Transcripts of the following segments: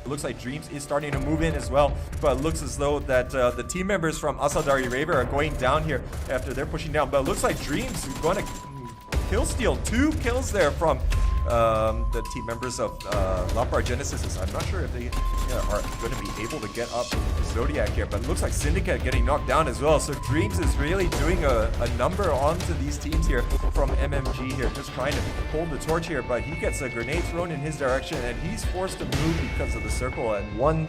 Looks like Dreamz is starting to move in as well, but it looks as though that the team members from Asadari Raver are going down here after they're pushing down. But it looks like Dreamz is going to kill steal 2 kills there from the team members of Lapar Genesis. I'm not sure if they are going to be able to get up Zodiac here, but it looks like Syndicate getting knocked down as well. So Dreamz is really doing a number onto these teams here from MMG here, just trying to hold the torch here, but he gets a grenade thrown in his direction and he's forced to move because of the circle. And one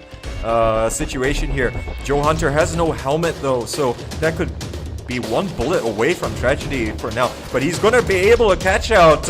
situation here, Joe Hunter has no helmet though, so that could be 1 bullet away from tragedy for now, but he's gonna be able to catch out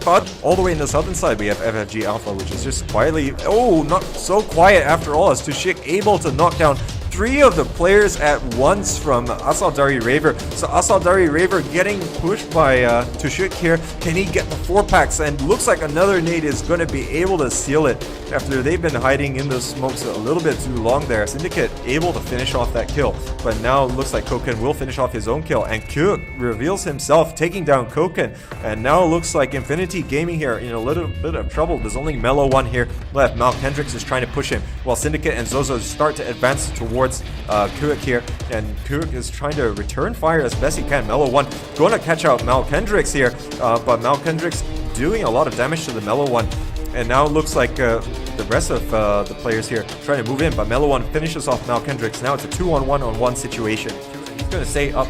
Bud. All the way in the southern side we have FFG Alpha, which is just quietly, not so quiet after all, as Tushik able to knock down 3 of the players at once from Asadari Raver. So Asadari Raver getting pushed by Tushik here. Can he get the 4-packs? And looks like another nade is going to be able to seal it after they've been hiding in the smokes a little bit too long there. Syndicate able to finish off that kill, but now looks like Koken will finish off his own kill, and Kyuk reveals himself taking down Koken. And now looks like Infinity Gaming here in a little bit of trouble. There's only Mellow One here left. Mal Kendricks is trying to push him while Syndicate and Zozo start to advance towards Kuik here, and Kuik is trying to return fire as best he can. Mellow One going to catch out Mal Kendricks here, but Mal Kendricks doing a lot of damage to the Mellow One. And now it looks like the rest of the players here trying to move in, but Mellow One finishes off Mal Kendricks. Now it's a 2-on-1-on-1 situation. He's going to stay up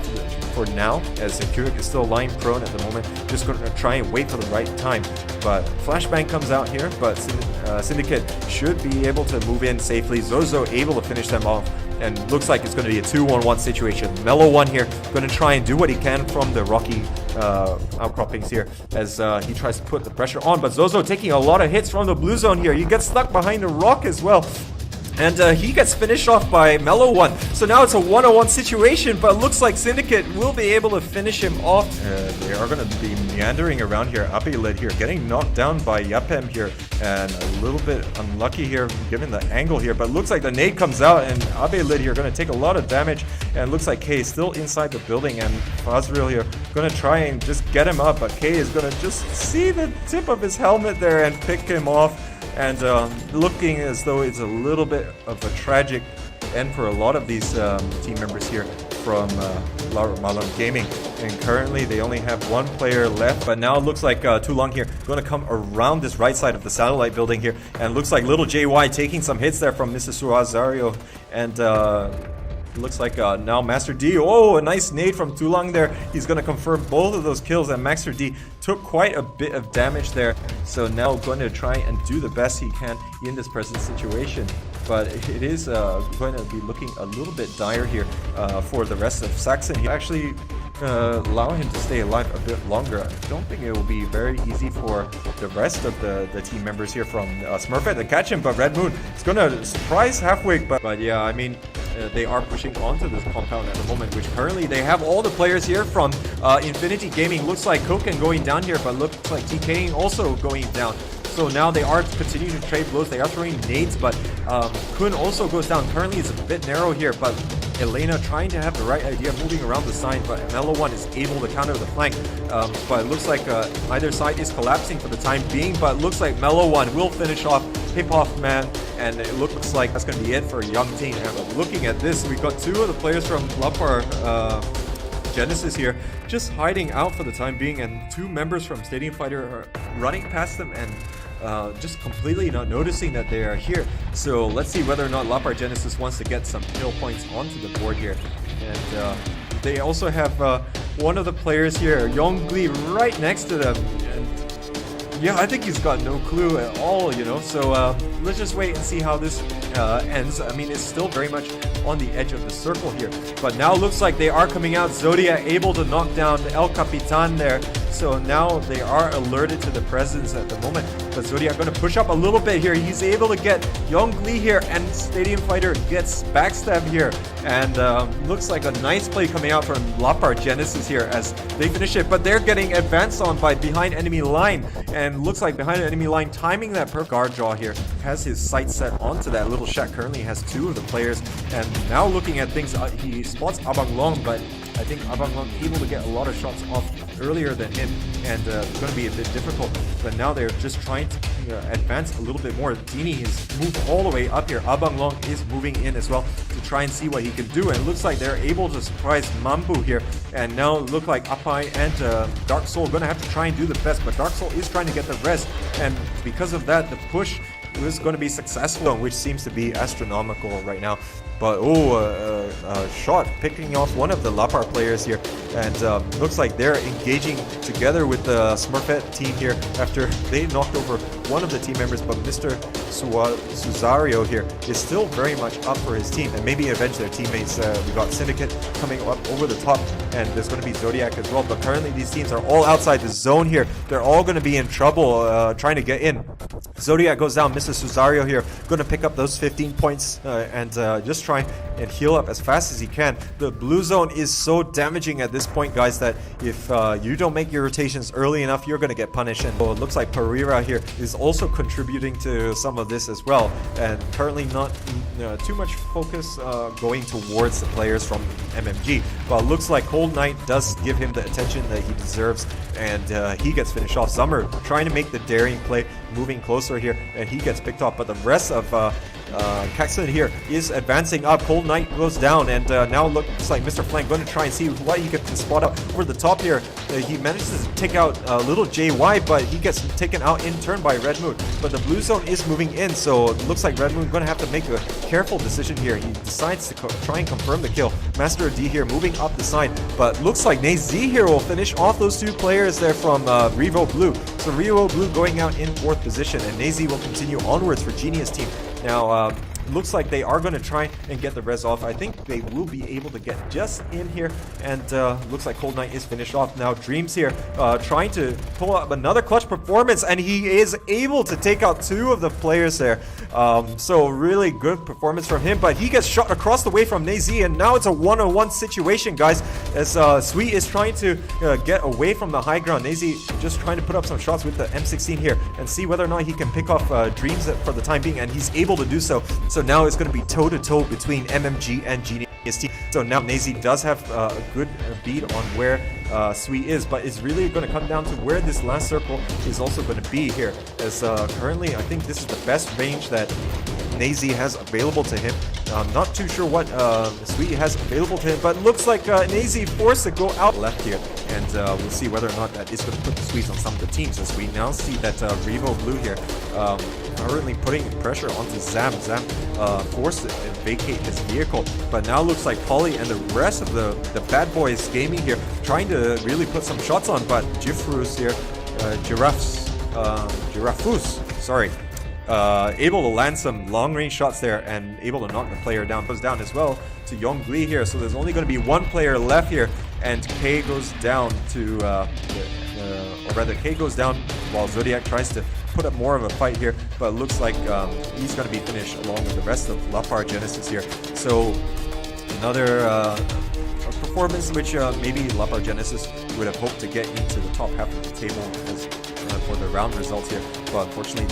for now, as Kuik is still lying prone at the moment, just going to try and wait for the right time. But Flashbang comes out here, but Syndicate should be able to move in safely. Zozo able to finish them off, and looks like it's going to be a 2-on-1 situation. Mellow One here going to try and do what he can from the rocky outcroppings here as he tries to put the pressure on, but Zozo taking a lot of hits from the blue zone here. He gets stuck behind the rock as well, and he gets finished off by Mellow One. So now it's a 1-on-1 situation, but looks like Syndicate will be able to finish him off. They are going to be meandering around here. Abilid here getting knocked down by Yapem here, and a little bit unlucky here given the angle here, but looks like the nade comes out, and Abilid here going to take a lot of damage, and looks like K is still inside the building, and Fazril here going to try and just get him up, but K is going to just see the tip of his helmet there and pick him off. And looking as though it's a little bit of a tragic end for a lot of these team members here from Malam Gaming. And currently they only have 1 player left, but now it looks like Tulong here going to come around this right side of the satellite building here, and looks like little JY taking some hits there from Mr. Suazario, and looks like now Master D, a nice nade from Tulang there. He's going to confirm both of those kills, and Master D took quite a bit of damage there. So now going to try and do the best he can in this present situation. But it is going to be looking a little bit dire here for the rest of Saxon. He actually allow him to stay alive a bit longer. I don't think it will be very easy for the rest of the team members here from Smurfette to catch him, but Red Moon is going to surprise Halfwig. But yeah, I mean, they are pushing onto this compound at the moment, which currently they have all the players here from Infinity Gaming. Looks like Koken going down here, but looks like TKing also going down. So now they are continuing to trade blows. They are throwing nades, but Kun also goes down. Currently it's a bit narrow here, but Elena trying to have the right idea, moving around the side, but Mellow One is able to counter the flank. But it looks like either side is collapsing for the time being, but it looks like Mellow One will finish off Hip Hop Man, and it looks like that's going to be it for Young Team. And looking at this, we got 2 of the players from Lapar Genesis here just hiding out for the time being, and 2 members from Stadium Fighter are running past them and just completely not noticing that they are here. So let's see whether or not Lapar Genesis wants to get some kill points onto the board here. And they also have one of the players here, Yongli, right next to them. And yeah, I think he's got no clue at all, you know. So let's just wait and see how this ends. I mean, it's still very much on the edge of the circle here, but now looks like they are coming out. Zodiac able to knock down El Capitan there, so now they are alerted to the presence at the moment. But Zodiac going to push up a little bit here. He's able to get Yongli here, and Stadium Fighter gets backstab here, and looks like a nice play coming out from Lapar Genesis here as they finish it, but they're getting advanced on by behind enemy line, and looks like behind enemy line timing that per guard draw here, has his sight set onto that little shack. Currently has 2 of the players, and now looking at things, he spots Abang Long, but I think Abang Long able to get a lot of shots off earlier than him, and it's going to be a bit difficult. But now they're just trying to advance a little bit more. Dini has moved all the way up here. Abang Long is moving in as well to try and see what he can do, and it looks like they're able to surprise Mambu here. And now look like Apai and Dark Soul are going to have to try and do the best, but Dark Soul is trying to get the rest, and because of that, the push was going to be successful, which seems to be astronomical right now. But shot picking off one of the Lapar players here, and looks like they're engaging together with the Smurfette team here after they knocked over one of the team members. But Mr. Suzario here is still very much up for his team, and maybe avenge their teammates. We got Syndicate coming up over the top, and there's going to be Zodiac as well. But currently these teams are all outside the zone here. They're all going to be in trouble trying to get in. Zodiac goes down. Mr. Suzario here going to pick up those 15 points and just try and heal up as fast as he can. The blue zone is so damaging at this point, guys, that if you don't make your rotations early enough, you're going to get punished. And it looks like Pereira here is also contributing to some of this as well, and currently not too much focus going towards the players from MMG. But it looks like Cold Knight does give him the attention that he deserves, and he gets finished off. Zummer trying to make the daring play, moving closer here, and he gets picked off. But the rest of Caxton here is advancing up. Cold Knight goes down, and now looks like Mr. Flank going to try and see what he can spot up over the top here. He manages to take out little JY, but he gets taken out in turn by Red Moon. But the blue zone is moving in, so it looks like Red Moon going to have to make a careful decision here. He decides to try and confirm the kill. Master D here moving up the side, but looks like NaZ here will finish off those two players there from Revo Blue. So Revo Blue going out in 4th position, and NaZ will continue onwards for Genius Team. Now, looks like they are going to try and get the res off. I think they will be able to get just in here, and looks like Cold Knight is finished off. Now Dreamz here trying to pull up another clutch performance, and he is able to take out 2 of the players there. So really good performance from him, but he gets shot across the way from NaZ, and now it's a 1-on-1 situation, guys, as Sweet is trying to get away from the high ground. NaZ just trying to put up some shots with the M16 here and see whether or not he can pick off Dreamz for the time being, and he's able to do so. So now it's going to be toe-to-toe between MMG and Genius Team. So now NaZ does have a good beat on where Sweet is, but it's really going to come down to where this last circle is also going to be here, as currently I think this is the best range that NaZ has available to him. I'm not too sure what Sweet has available to him, but it looks like NaZ forced to go out left here, and we'll see whether or not that is going to put the squeeze on some of the teams, as we now see that Revo Blue here currently putting pressure onto Zam. Zam forced to vacate his vehicle, but now looks like Polly and the rest of the bad boys gaming here trying to really put some shots on, but Jifrus here, Girafus, sorry, able to land some long-range shots there and able to knock the player down. Goes down as well to Yongli here, so there's only going to be 1 player left here, and K goes down to, or rather K goes down while Zodiac tries to put up more of a fight here, but it looks like he's going to be finished along with the rest of Lapar Genesis here. So another performance which maybe Lapar Genesis would have hoped to get into the top half of the table as for the round results here, but unfortunately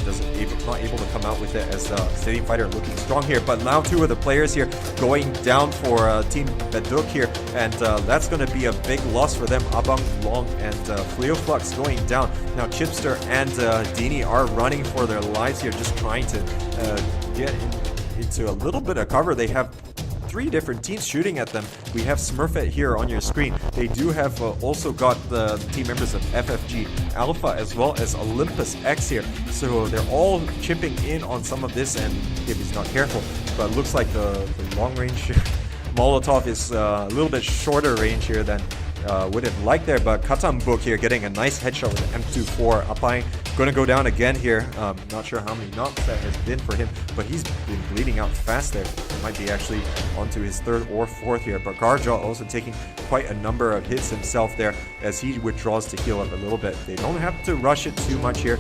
not able to come out with it, as Stadium Fighter looking strong here. But now 2 of the players here going down for Team Beduk here, and that's going to be a big loss for them. Abang Long and Fleoflux going down. Now Chipster and Dini are running for their lives here, just trying to get into a little bit of cover. They have 3 different teams shooting at them. We have Smurfette here on your screen. They do have also got the team members of FFG Alpha as well as Olympus X here. So they're all chipping in on some of this, and if he's not careful. But it looks like the long range Molotov is a little bit shorter range here than would have liked there, but Katambuk here getting a nice headshot with the M24. Applying, going to go down again here. Not sure how many knocks that has been for him, but he's been bleeding out fast there. It might be actually onto his 3rd or 4th here, but Garja also taking quite a number of hits himself there as he withdraws to heal up a little bit. They don't have to rush it too much here.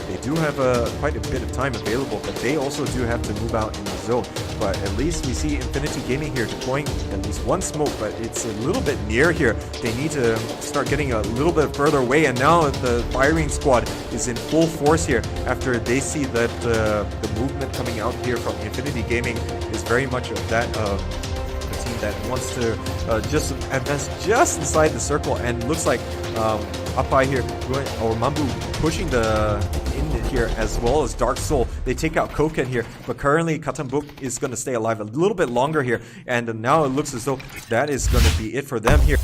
They do have quite a bit of time available, but they also do have to move out in the zone. But at least we see Infinity Gaming here deploying at least 1 smoke, but it's a little bit near here. They need to start getting a little bit further away, and now the firing squad is in full force here after they see that the movement coming out here from Infinity Gaming is very much of that a team that wants to just advance just inside the circle, and looks like Apai here, or Mambu pushing the in here, as well as Dark Soul. They take out Koken here, but currently Katambuk is going to stay alive a little bit longer here, and now it looks as though that is going to be it for them here.